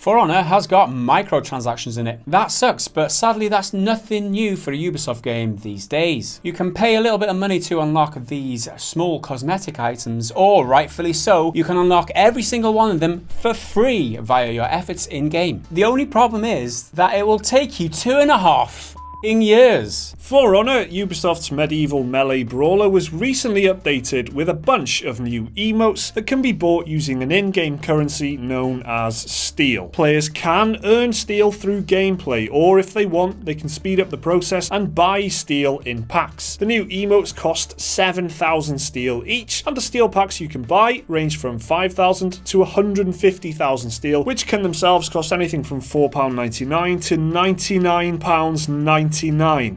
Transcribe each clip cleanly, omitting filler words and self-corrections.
For Honor has got microtransactions in it. That sucks, but sadly that's nothing new for a Ubisoft game these days. You can pay a little bit of money to unlock these small cosmetic items, or rightfully so, you can unlock every single one of them for free via your efforts in-game. The only problem is that it will take you 2.5 years. For Honor, Ubisoft's medieval melee brawler was recently updated with a bunch of new emotes that can be bought using an in-game currency known as steel. Players can earn steel through gameplay, or if they want, they can speed up the process and buy steel in packs. The new emotes cost 7,000 steel each, and the steel packs you can buy range from 5,000 to 150,000 steel, which can themselves cost anything from £4.99 to £99.99.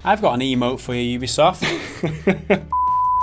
I've got an emote for you, Ubisoft.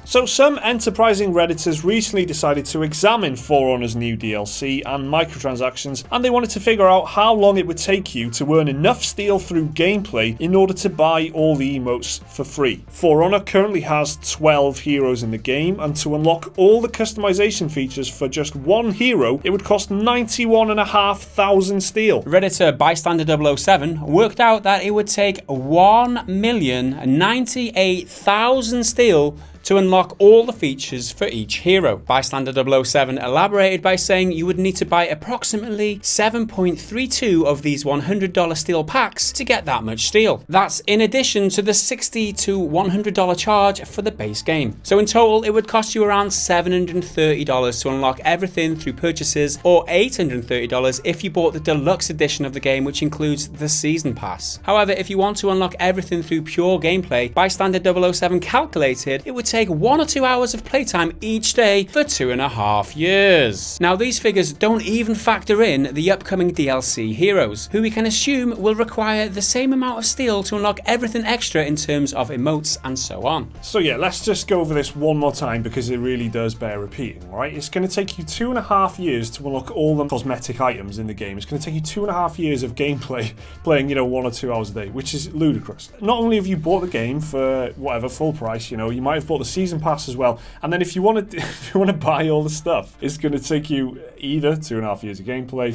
So some enterprising Redditors recently decided to examine For Honor's new DLC and microtransactions, and they wanted to figure out how long it would take you to earn enough steel through gameplay in order to buy all the emotes for free. For Honor currently has 12 heroes in the game, and to unlock all the customization features for just one hero, it would cost 91,500 steel. Redditor Bystander007 worked out that it would take 1,098,000 steel to unlock all the features for each hero. Bystander007 elaborated by saying you would need to buy approximately 7.32 of these $100 steel packs to get that much steel. That's in addition to the $60 to $100 charge for the base game. So in total, it would cost you around $730 to unlock everything through purchases, or $830 if you bought the deluxe edition of the game, which includes the season pass. However, if you want to unlock everything through pure gameplay, Bystander007 calculated it would take 1 or 2 hours of playtime each day for 2.5 years. Now these figures don't even factor in the upcoming DLC heroes, who we can assume will require the same amount of steel to unlock everything extra in terms of emotes and so on. So yeah, let's just go over this one more time because it really does bear repeating, right? It's going to take you 2.5 years to unlock all the cosmetic items in the game. It's going to take you 2.5 years of gameplay playing, 1 or 2 hours a day, which is ludicrous. Not only have you bought the game for whatever full price, you might have bought the season pass as well, and then if you want to buy all the stuff, it's going to take you either 2.5 years of gameplay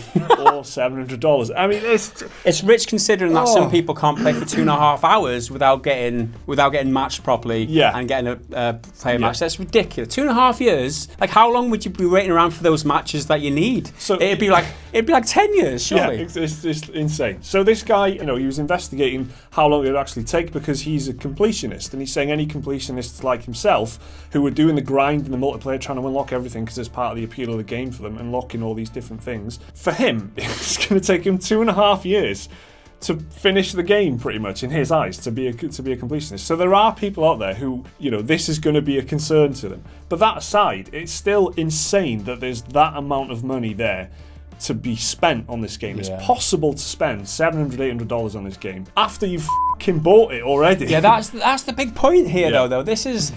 or $700. I mean, it's rich considering that some people can't play for 2.5 hours without getting matched properly, and getting a player match. That's ridiculous. 2.5 years. Like, how long would you be waiting around for those matches that you need? So it'd be like 10 years, surely. Yeah, it's insane. So this guy, he was investigating how long it would actually take because he's a completionist, and he's saying any completionists like himself who are doing the grind in the multiplayer, trying to unlock everything because it's part of the appeal of the game for them, unlocking all these different things. For him, it's going to take him 2.5 years to finish the game, pretty much, in his eyes, to be a completionist. So there are people out there who, this is going to be a concern to them. But that aside, it's still insane that there's that amount of money there to be spent on this game. It's possible to spend $700, $800 on this game after you've f***ing bought it already. Yeah, that's the big point here, though. This is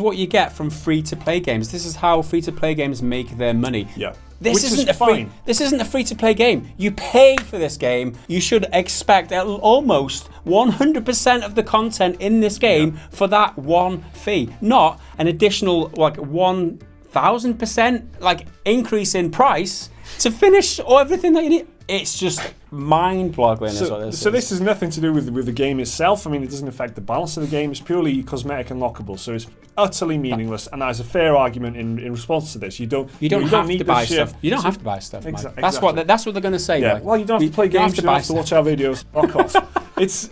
what you get from free-to-play games. This is how free-to-play games make their money. Yeah. This isn't a free-to-play game. You pay for this game. You should expect almost 100% of the content in this game for that one fee, not an additional 1,000% increase in price to finish everything that you need. It's just mind-boggling. So this has nothing to do with the game itself. I mean, it doesn't affect the balance of the game. It's purely cosmetic and lockable, so it's utterly meaningless. And that is a fair argument in response to this. You don't have need to buy shit. stuff. You don't have to buy stuff. Exactly. That's what they're going to say. Yeah. Well, you don't have to play games. You don't have to watch our videos. Fuck off. It's.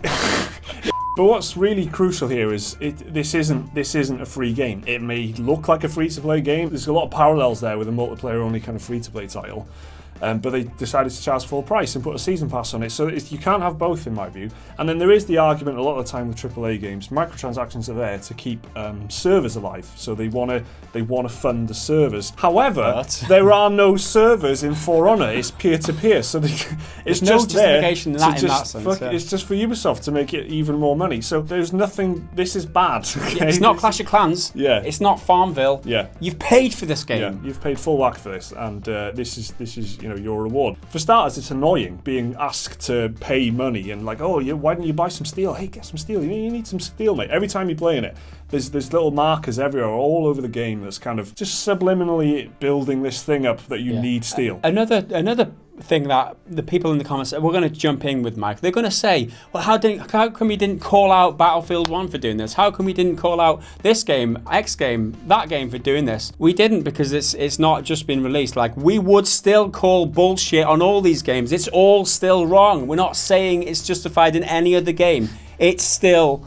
But what's really crucial here is this isn't a free game. It may look like a free-to-play game. There's a lot of parallels there with a multiplayer-only kind of free-to-play title. But they decided to charge full price and put a season pass on it. So you can't have both, in my view. And then there is the argument a lot of the time with AAA games, microtransactions are there to keep servers alive. So they want to fund the servers. However, there are no servers in For Honor. It's peer-to-peer. So it's just there. It's just for Ubisoft to make it even more money. So there's nothing. This is bad. Okay? It's not Clash of Clans. Yeah. It's not Farmville. Yeah. You've paid for this game. Yeah. You've paid full whack for this, and this is your reward. For starters, it's annoying being asked to pay money and why don't you buy some steel? Hey, get some steel. You need some steel, mate. Every time you're playing it, there's little markers everywhere, all over the game, that's kind of just subliminally building this thing up that you need steel. Another thing that the people in the comments, we're going to jump in with Mike. They're going to say, well, how come we didn't call out Battlefield 1 for doing this? How come we didn't call out this game, X game, that game for doing this? We didn't, because it's not just been released. Like, we would still call bullshit on all these games. It's all still wrong. We're not saying it's justified in any other game. It's still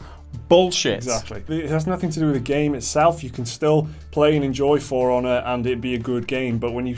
bullshit. Exactly. It has nothing to do with the game itself. You can still play and enjoy For Honor and it be a good game, but when you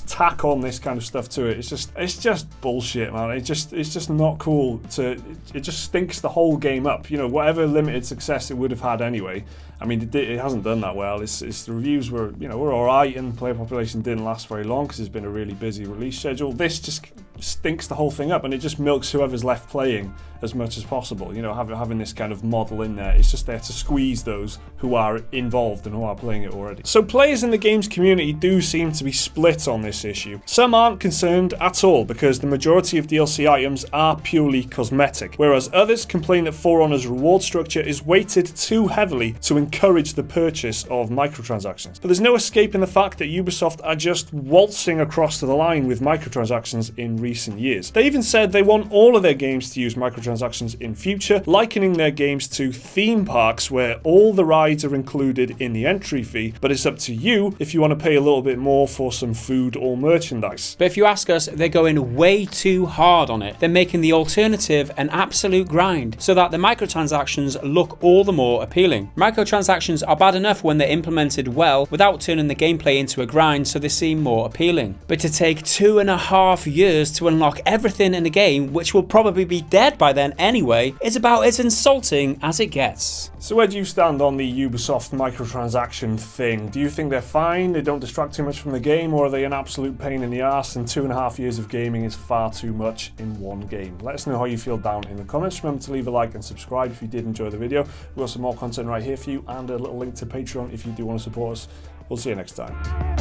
tack on this kind of stuff to it, it's just bullshit, man. It's just not cool. It just stinks the whole game up. You know, whatever limited success it would have had anyway. I mean, it hasn't done that well. The reviews were all right, and player population didn't last very long because there's been a really busy release schedule. This just stinks the whole thing up, and it just milks whoever's left playing as much as possible. You know, having this kind of model in there, it's just there to squeeze those who are involved and who are playing it already. So players in the games community do seem to be split on this issue. Some aren't concerned at all because the majority of DLC items are purely cosmetic, whereas others complain that For Honor's reward structure is weighted too heavily to encourage the purchase of microtransactions. But there's no escaping the fact that Ubisoft are just waltzing across to the line with microtransactions in recent years. They even said they want all of their games to use microtransactions in future, likening their games to theme parks where all the rides are included in the entry fee, but it's up to you if you want to pay a little bit more for some food or merchandise. But if you ask us, they're going way too hard on it. They're making the alternative an absolute grind so that the microtransactions look all the more appealing. Microtransactions are bad enough when they're implemented well without turning the gameplay into a grind, so they seem more appealing. But to take 2.5 years to unlock everything in a game, which will probably be dead by then anyway, is about as insulting as it gets. So where do you stand on the Ubisoft microtransaction thing? Do you think they're fine, they don't distract too much from the game, or are they an absolute pain in the arse and 2.5 years of gaming is far too much in one game? Let us know how you feel down in the comments. Remember to leave a like and subscribe if you did enjoy the video. We've got some more content right here for you and a little link to Patreon if you do want to support us. We'll see you next time.